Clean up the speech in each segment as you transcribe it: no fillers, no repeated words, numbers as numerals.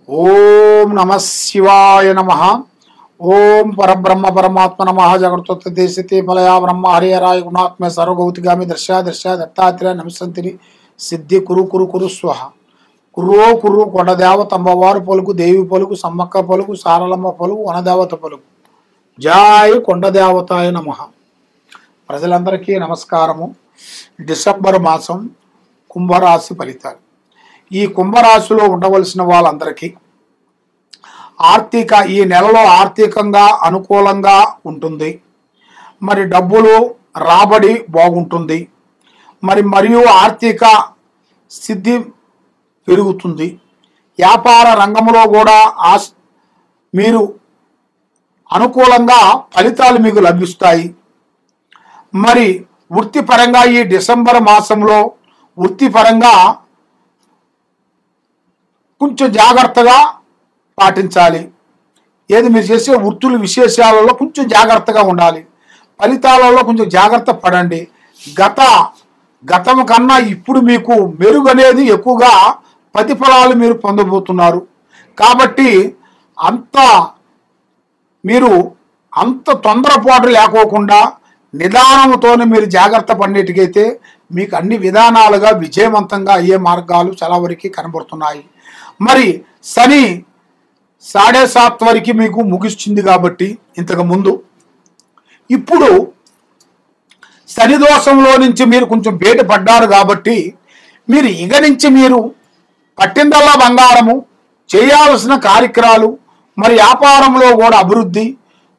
ఓం నమ శివాయ నమ. ఓం పరబ్రహ్మ పరమాత్మ నమ. జగత్త దేశతే ఫలయా బ్రహ్మ హరిహరాయ గుణాత్మ సర్వభౌతిగామి దర్శా దర్శా దత్తాత్రేయ నమస్సంతిని సిద్ధి కురు కురు కురు స్వహ. కుర్రో కుర్రు కొండదేవత అమ్మవారు పలుకు, దేవి పలుకు, సమ్మక్క పలుకు, సారలమ్మ పలుకు, వనదేవత పలుకు. జాయ్ కొండదేవతాయ నమ. ప్రజలందరికీ నమస్కారము. డిసెంబర్ మాసం కుంభరాశి ఫలితాలు. ఈ కుంభరాశిలో ఉండవలసిన వాళ్ళందరికీ ఈ నెలలో ఆర్థికంగా అనుకూలంగా ఉంటుంది. మరి డబ్బులు రాబడి బాగుంటుంది. మరియు ఆర్థిక సిద్ధి పెరుగుతుంది. వ్యాపార రంగంలో కూడా మీరు అనుకూలంగా ఫలితాలు మీకు లభిస్తాయి. మరి వృత్తిపరంగా ఈ డిసెంబర్ మాసంలో వృత్తిపరంగా కొంచెం జాగ్రత్తగా పాటించాలి. మీరు చేసే వృత్తుల విశేషాలలో కొంచెం జాగ్రత్తగా ఉండాలి. ఫలితాలలో కొంచెం జాగ్రత్త పడండి. గతం కన్నా ఇప్పుడు మీకు మెరుగు అనేది ఎక్కువగా ప్రతిఫలాలు మీరు పొందబోతున్నారు. కాబట్టి మీరు అంత తొందరపాటు లేకోకుండా నిదానంతోనే మీరు జాగ్రత్త పడినట్టుకైతే మీకు అన్ని విధానాలుగా విజయవంతంగా అయ్యే మార్గాలు చాలా వరకు కనబడుతున్నాయి. మరి శని 7:30 వరకు మీకు ముగిస్తుంది. కాబట్టి ఇంతకు ముందు ఇప్పుడు శని దోషంలో నుంచి మీరు కొంచెం బయటపడ్డారు. కాబట్టి మీరు ఇక నుంచి మీరు పట్టిందల్లా బంగారము, చేయాల్సిన కార్యక్రమాలు, మరి వ్యాపారంలో కూడా అభివృద్ధి,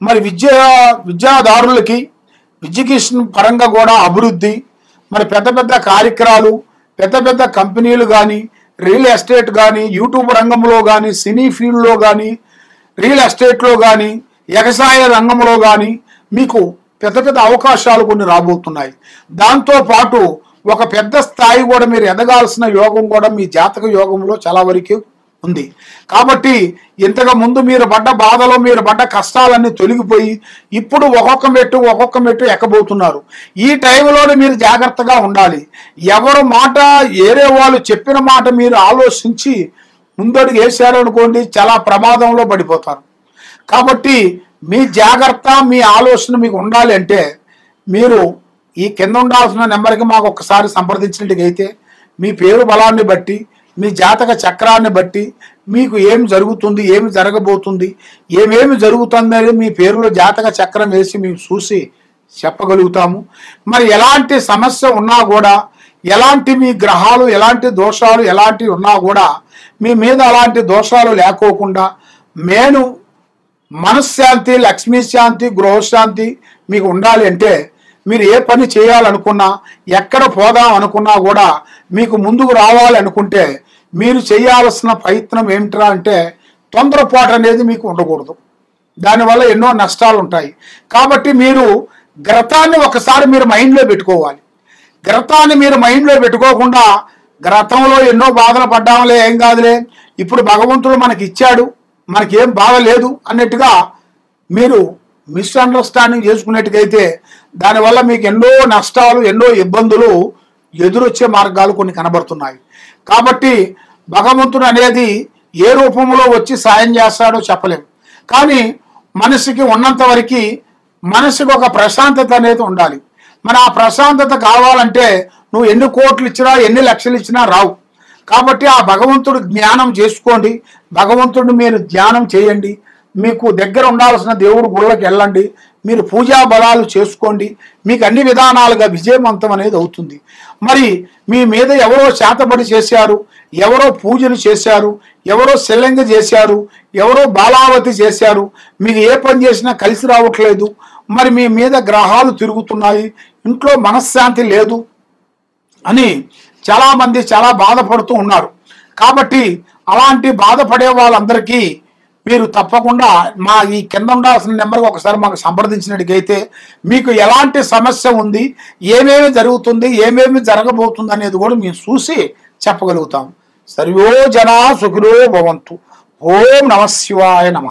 మరి విద్యాదారులకి ఎడ్యుకేషన్ పరంగా కూడా అభివృద్ధి, మరి పెద్ద పెద్ద కార్యక్రమాలు, పెద్ద పెద్ద కంపెనీలు కానీ, రియల్ ఎస్టేట్ కానీ, యూట్యూబ్ రంగంలో కానీ, సినీ ఫీల్డ్లో కానీ, రియల్ ఎస్టేట్లో కానీ, వ్యవసాయ రంగంలో కానీ మీకు పెద్ద పెద్ద అవకాశాలు కొన్ని రాబోతున్నాయి. దాంతోపాటు ఒక పెద్ద స్థాయి కూడా మీరు ఎదగాల్సిన యోగం కూడా మీ జాతక యోగంలో చాలా వరకు ఉంది. కాబట్టి ఇంతకు ముందు మీరు పడ్డ బాధలో, మీరు పడ్డ కష్టాలన్నీ తొలగిపోయి ఇప్పుడు ఒక్కొక్క మెట్టు ఎక్కబోతున్నారు. ఈ టైంలోనే మీరు జాగ్రత్తగా ఉండాలి. ఎవరు మాట, ఏరే వాళ్ళు చెప్పిన మాట మీరు ఆలోచించి ముందడుగు వేశారనుకోండి, చాలా ప్రమాదంలో పడిపోతారు. కాబట్టి మీ జాగ్రత్త, మీ ఆలోచన మీకు ఉండాలి అంటే మీరు ఈ కింద ఉండాల్సిన నెంబర్కి మాకు ఒక్కసారి సంప్రదించినట్టుగైతే మీ పేరు బలాన్ని బట్టి, మీ జాతక చక్రాన్ని బట్టి మీకు ఏం జరుగుతుంది, ఏమి జరగబోతుంది, ఏమేమి జరుగుతుంది అనేది మీ పేరులో జాతక చక్రం వేసి మేము చూసి చెప్పగలుగుతాము. మరి ఎలాంటి సమస్య ఉన్నా కూడా, ఎలాంటి మీ గ్రహాలు, ఎలాంటి దోషాలు ఎలాంటివి ఉన్నా కూడా మీ మీద అలాంటి దోషాలు లేకోకుండా మనశ్శాంతి, లక్ష్మీ శాంతి, గృహశాంతి మీకు ఉండాలి అంటే మీరు ఏ పని చేయాలనుకున్నా, ఎక్కడ పోదాం అనుకున్నా కూడా మీకు ముందుకు రావాలి అనుకుంటే మీరు చేయాల్సిన ప్రయత్నం ఏమిట్రా అంటే తొందరపాటు అనేది మీకు ఉండకూడదు. దానివల్ల ఎన్నో నష్టాలు ఉంటాయి. కాబట్టి మీరు గ్రతాన్ని ఒకసారి మీరు మైండ్లో పెట్టుకోవాలి. గ్రతాన్ని మీరు మైండ్లో పెట్టుకోకుండా గ్రతంలో ఎన్నో బాధలు పడ్డాంలే, ఏం కాదులే, ఇప్పుడు భగవంతుడు మనకి ఇచ్చాడు, మనకేం బాధ లేదు అన్నట్టుగా మీరు మిస్అండర్స్టాండింగ్ చేసుకున్నట్టుగైతే దానివల్ల మీకు ఎన్నో నష్టాలు, ఎన్నో ఇబ్బందులు ఎదురొచ్చే మార్గాలు కొన్ని కనబడుతున్నాయి. కాబట్టి భగవంతుడు అనేది ఏ రూపంలో వచ్చి సాయం చేస్తాడో చెప్పలేము. కానీ మనిషికి ఉన్నంత వరకు మనసుకు ఒక ప్రశాంతత అనేది ఉండాలి. మరి ఆ ప్రశాంతత కావాలంటే నువ్వు ఎన్ని కోట్లు ఇచ్చినా, ఎన్ని లక్షలు ఇచ్చినా రావు. కాబట్టి ఆ భగవంతుడు జ్ఞానం చేసుకోండి. భగవంతుడిని మీరు ధ్యానం చేయండి. మీకు దగ్గర ఉండాల్సిన దేవుడు గుళ్ళకి వెళ్ళండి. మీరు పూజా బలాలు చేసుకోండి. మీకు అన్ని విధానాలుగా విజయవంతం అనేది అవుతుంది. మరి మీ మీద ఎవరో చేతబడి చేశారు, ఎవరో పూజలు చేశారు, ఎవరో శిల్లింగ చేశారు, ఎవరో బాలావతి చేశారు, మీకు ఏ పని చేసినా కలిసి రావట్లేదు, మరి మీ మీద గ్రహాలు తిరుగుతున్నాయి, ఇంట్లో మనశ్శాంతి లేదు అని చాలామంది చాలా బాధపడుతూ ఉన్నారు. కాబట్టి అలాంటి బాధపడే వాళ్ళందరికీ మీరు తప్పకుండా మా ఈ కింద ఉండాల్సిన నెంబర్కి ఒకసారి మాకు సంప్రదించినట్టుగైతే మీకు ఎలాంటి సమస్య ఉంది, ఏమేమి జరుగుతుంది, ఏమేమి జరగబోతుంది అనేది కూడా మేము చూసి చెప్పగలుగుతాం. సర్వో జనా సుఖినో భవంతు. ఓం నమ శివాయ నమ.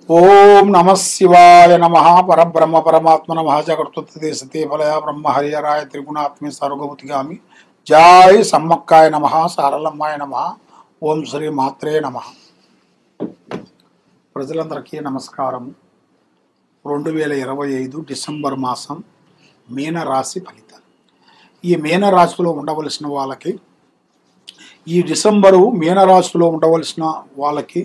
ఓం నమ శివాయ నమ. పరబ్రహ్మ పరమాత్మ నమ. జగత్తే సతే ఫలయా బ్రహ్మ హరిహరాయ త్రిగుణాత్మే సర్వభూతిగామి. జాయ్ సమ్మక్కాయ నమ. సారలమ్మాయ నమ. ఓం శ్రీ మాత్రే నమః. ప్రజలందరికీ నమస్కారం. 2025 డిసెంబర్ మాసం మీనరాశి ఫలితాలు. ఈ మీనరాశిలో ఉండవలసిన వాళ్ళకి, ఈ డిసెంబరు మీనరాశిలో ఉండవలసిన వాళ్ళకి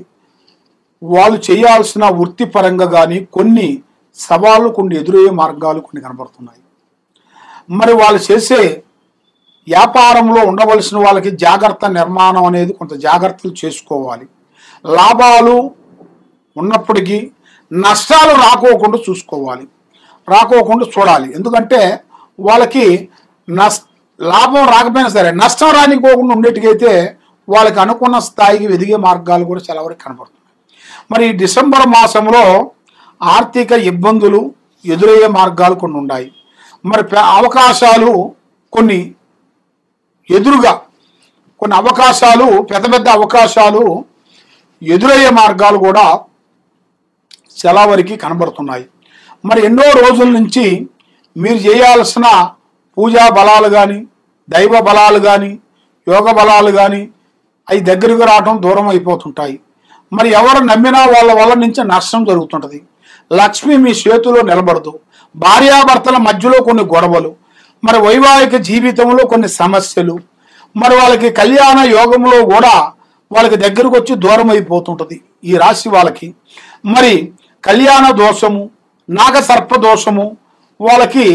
వాళ్ళు చేయాల్సిన వృత్తిపరంగా కానీ కొన్ని సవాళ్ళు, కొన్ని ఎదురయ్యే మార్గాలు కొన్ని కనబడుతున్నాయి. మరి వాళ్ళు చేసే వ్యాపారంలో ఉండవలసిన వాళ్ళకి జాగ్రత్త నిర్మాణం అనేది కొంత జాగ్రత్తలు చేసుకోవాలి. లాభాలు ఉన్నప్పటికీ నష్టాలు రాకోకుండా చూడాలి. ఎందుకంటే వాళ్ళకి లాభం రాకపోయినా సరే నష్టం రానికోకుండా ఉండేటికైతే వాళ్ళకి అనుకున్న స్థాయికి ఎదిగే మార్గాలు కూడా చాలా వరకు కనబడుతున్నాయి. మరి డిసెంబర్ మాసంలో ఆర్థిక ఇబ్బందులు ఎదురయ్యే మార్గాలు కొన్ని ఉన్నాయి. మరి అవకాశాలు కొన్ని అవకాశాలు, పెద్ద అవకాశాలు ఎదురయ్యే మార్గాలు కూడా చాలా వరకు కనబడుతున్నాయి. మరి ఎన్నో రోజుల నుంచి మీరు చేయాల్సిన పూజా బలాలు కానీ, దైవ బలాలు కానీ, యోగ బలాలు కానీ అవి దగ్గరకు రావడం దూరం అయిపోతుంటాయి. మరి ఎవరు నమ్మినా వాళ్ళ వల్ల నుంచి నష్టం జరుగుతుంటుంది. లక్ష్మి మీ చేతిలో నిలబడదు. భార్యాభర్తల మధ్యలో కొన్ని గొడవలు, మరి వైవాహిక జీవితంలో కొన్ని సమస్యలు, మరి వాళ్ళకి కళ్యాణ యోగంలో కూడా వాళ్ళకి దగ్గరకు వచ్చి దూరం అయిపోతుంటుంది. ఈ రాశి వాళ్ళకి మరి కళ్యాణ దోషము, నాగసర్ప దోషము వాళ్ళకి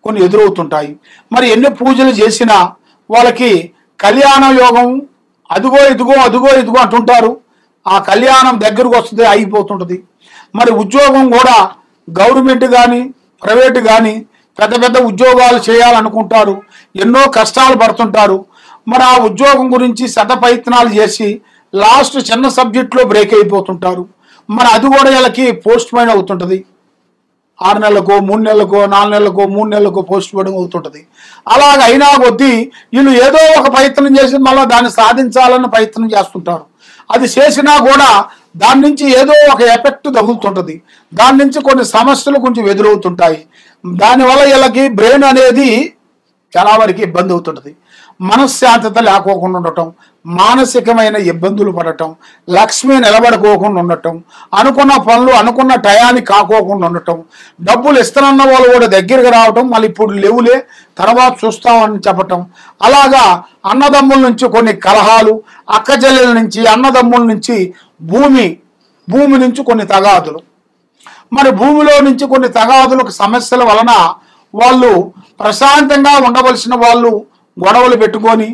కొన్ని ఎదురవుతుంటాయి. మరి ఎన్ని పూజలు చేసినా వాళ్ళకి కళ్యాణ యోగం అదుగో ఇదిగో అంటుంటారు. ఆ కళ్యాణం దగ్గరకు వస్తుంది, అయిపోతుంటుంది. మరి ఉద్యోగం కూడా గవర్నమెంట్ కానీ, ప్రైవేట్ కానీ పెద్ద ఉద్యోగాలు చేయాలనుకుంటారు. ఎన్నో కష్టాలు పడుతుంటారు. మరి ఆ ఉద్యోగం గురించి ప్రయత్నాలు చేసి లాస్ట్ చిన్న సబ్జెక్ట్లో బ్రేక్ అయిపోతుంటారు. మరి అది కూడా వీళ్ళకి పోస్ట్ పోన్ అవుతుంటుంది. 6 నెలలకో 3 నెలలకో 4 నెలలకో 3 నెలలకో పోస్ట్ పోన్ అవుతుంటుంది. అలాగ అయినా కొద్దీ వీళ్ళు ఏదో ఒక ప్రయత్నం చేసి మళ్ళీ దాన్ని సాధించాలన్న ప్రయత్నం చేస్తుంటారు. అది చేసినా కూడా దాని నుంచి ఏదో ఒక ఎఫెక్ట్ తగులుతుంటుంది. దాని నుంచి కొన్ని సమస్యలు కొంచెం ఎదురవుతుంటాయి. దానివల్ల వీళ్ళకి బ్రెయిన్ అనేది చాలా వరకు ఇబ్బంది అవుతుంటుంది. మనశ్శాంతత లేకోకుండా ఉండటం, మానసికమైన ఇబ్బందులు పడటం, లక్ష్మి నిలబడుకోకుండా ఉండటం, అనుకున్న పనులు అనుకున్న టయానికి కాకోకుండా ఉండటం, డబ్బులు ఇస్తానన్న వాళ్ళు కూడా దగ్గరికి రావటం, మళ్ళీ ఇప్పుడు లేవులే తర్వాత చూస్తామని చెప్పటం. అలాగా అన్నదమ్ముల నుంచి కొన్ని కలహాలు, అక్కచెల్లెల నుంచి, అన్నదమ్ముల నుంచి భూమి నుంచి కొన్ని తగాదులు, మరి భూమిలో నుంచి కొన్ని తగాదులకు సమస్యల వలన వాళ్ళు ప్రశాంతంగా ఉండవలసిన వాళ్ళు గొడవలు పెట్టుకొని,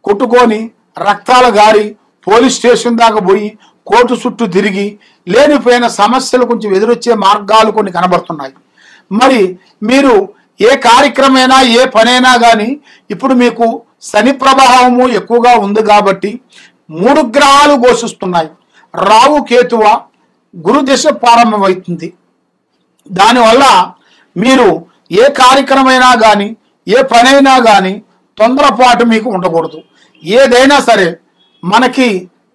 కొట్టుకొని, రక్తాలు గారి పోలీస్ స్టేషన్ దాకా పోయి కోర్టు చుట్టూ తిరిగి లేనిపోయిన సమస్యలు కొంచెం ఎదురొచ్చే మార్గాలు కొన్ని కనబడుతున్నాయి. మరి మీరు ఏ కార్యక్రమైనా ఏ పనైనా కానీ ఇప్పుడు మీకు శని ప్రభావము ఎక్కువగా ఉంది కాబట్టి 3 గ్రహాలు ఘోషిస్తున్నాయి. రాహు కేతువ గురు దశ ప్రారంభమవుతుంది. దానివల్ల మీరు ఏ కార్యక్రమైనా కానీ ఏ పనైనా కానీ తొందరపాటు మీకు ఉండకూడదు. ఏదైనా సరే మనకి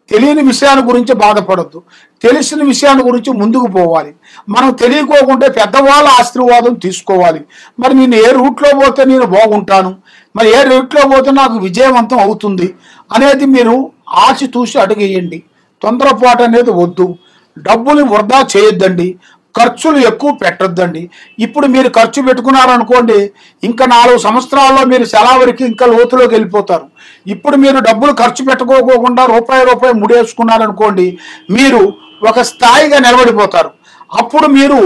తెలియని విషయాల గురించి బాధపడద్దు, తెలిసిన విషయాల గురించి ముందుకు పోవాలి. మనం తెలియకోకుంటే పెద్దవాళ్ళ ఆశీర్వాదం తీసుకోవాలి. మరి నేను ఏ రూట్లో పోతే నేను బాగుంటాను, మరి ఏ రూట్లో పోతే నాకు విజయవంతం అవుతుంది అనేది మీరు ఆచితూచి అడుగేయండి. తొందరపాటు అనేది వద్దు. డబ్బులు వృధా చేయొద్దండి. ఖర్చులు ఎక్కువ పెట్టొద్దండి. ఇప్పుడు మీరు ఖర్చు పెట్టుకున్నారనుకోండి, ఇంకా 4 సంవత్సరాల్లో మీరు చాలా వరకు ఇంకా లోతులోకి వెళ్ళిపోతారు. ఇప్పుడు మీరు డబ్బులు ఖర్చు పెట్టుకోకుండా రూపాయి ముడేసుకున్నారనుకోండి, మీరు ఒక స్థాయిగా నిలబడిపోతారు. అప్పుడు మీరు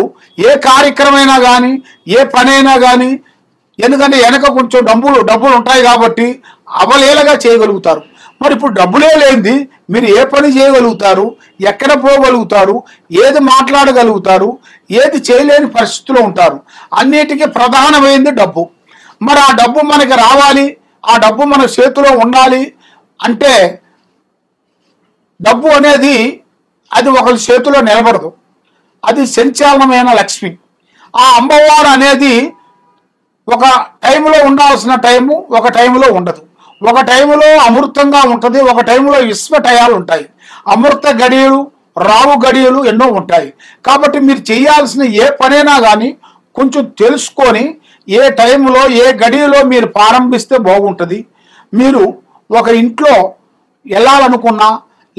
ఏ కార్యక్రమైనా కానీ ఏ పనైనా కానీ, ఎందుకంటే వెనక కొంచెం డబ్బులు ఉంటాయి కాబట్టి అవలీలగా చేయగలుగుతారు. మరి ఇప్పుడు డబ్బులే లేనిది మీరు ఏ పని చేయగలుగుతారు, ఎక్కడ పోగలుగుతారు, ఏది మాట్లాడగలుగుతారు, ఏది చేయలేని పరిస్థితిలో ఉంటారు. అన్నిటికీ ప్రధానమైనది డబ్బు. మరి ఆ డబ్బు మనకి రావాలి, ఆ డబ్బు మన చేతిలో ఉండాలి అంటే డబ్బు అనేది అది ఒకరి చేతిలో నిలబడదు. అది సంచాలనమైన లక్ష్మి. ఆ అమ్మవారు అనేది ఒక టైంలో ఉండాల్సిన టైము ఒక టైంలో ఉండదు. ఒక టైంలో అమృతంగా ఉంటుంది, ఒక టైంలో విశ్వటయాలు ఉంటాయి. అమృత గడియలు, రావు గడియలు ఎన్నో ఉంటాయి. కాబట్టి మీరు చేయాల్సిన ఏ పనైనా కానీ కొంచెం తెలుసుకొని ఏ టైంలో ఏ గడియలో మీరు ప్రారంభిస్తే బాగుంటుంది. మీరు ఒక ఇంట్లో వెళ్ళాలనుకున్నా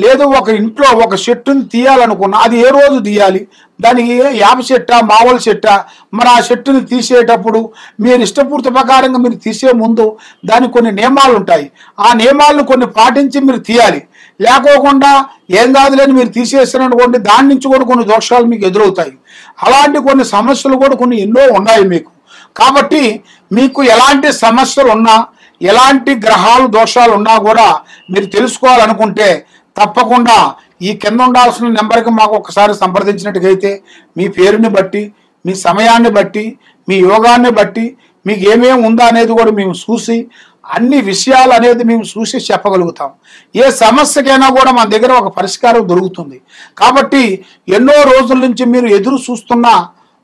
లేదు ఒక ఇంట్లో ఒక చెట్టుని తీయాలనుకున్నా, అది ఏ రోజు తీయాలి, దానికి యాప చెట్టా మామూలు చెట్టా, మరి ఆ చెట్టుని తీసేటప్పుడు మీరు ఇష్టపూర్తి ప్రకారంగా మీరు తీసే ముందు దానికి కొన్ని నియమాలు ఉంటాయి. ఆ నియమాలను కొన్ని పాటించి మీరు తీయాలి. లేకోకుండా ఏం కాదులేని మీరు తీసేసారనుకోండి, దాని నుంచి కూడా కొన్ని దోషాలు మీకు ఎదురవుతాయి. అలాంటి కొన్ని సమస్యలు కూడా కొన్ని ఎన్నో ఉన్నాయి మీకు. కాబట్టి మీకు ఎలాంటి సమస్యలు ఉన్నా, ఎలాంటి గ్రహాలు దోషాలు ఉన్నా కూడా మీరు తెలుసుకోవాలనుకుంటే తప్పకుండా ఈ కింద ఉండాల్సిన నెంబర్కి మాకు ఒకసారి సంప్రదించినట్టుగైతే మీ పేరుని బట్టి, మీ సమయాన్ని బట్టి, మీ యోగాన్ని బట్టి మీకు ఏమేమి ఉందా అనేది కూడా మేము చూసి అన్ని విషయాలు అనేది మేము చూసి చెప్పగలుగుతాం. ఏ సమస్యకైనా కూడా మన దగ్గర ఒక పరిష్కారం దొరుకుతుంది. కాబట్టి ఎన్నో రోజుల నుంచి మీరు ఎదురు చూస్తున్న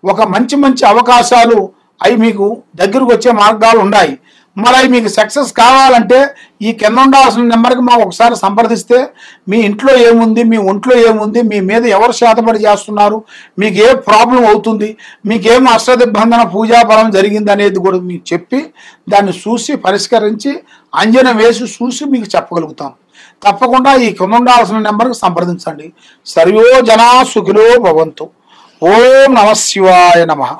ఒక మంచి మంచి అవకాశాలు అవి మీకు దగ్గరకు వచ్చే మార్గాలు ఉన్నాయి. మరి అవి మీకు సక్సెస్ కావాలంటే ఈ కింద ఉండాల్సిన నెంబర్కి మాకు ఒకసారి సంప్రదిస్తే మీ ఇంట్లో ఏముంది, మీ ఒంట్లో ఏముంది, మీ మీద ఎవరు శాతపడి చేస్తున్నారు, మీకు ఏ ప్రాబ్లం అవుతుంది, మీకేం అష్టదిబ్బంధన పూజాఫలం జరిగింది అనేది కూడా మీకు చెప్పి దాన్ని చూసి పరిష్కరించి అంజనం వేసి చూసి మీకు చెప్పగలుగుతాం. తప్పకుండా ఈ కింద ఉండాల్సిన నెంబర్కి సంప్రదించండి. సర్వో జనా సుఖినో భవంతు. ఓం నమః శివాయ నమః.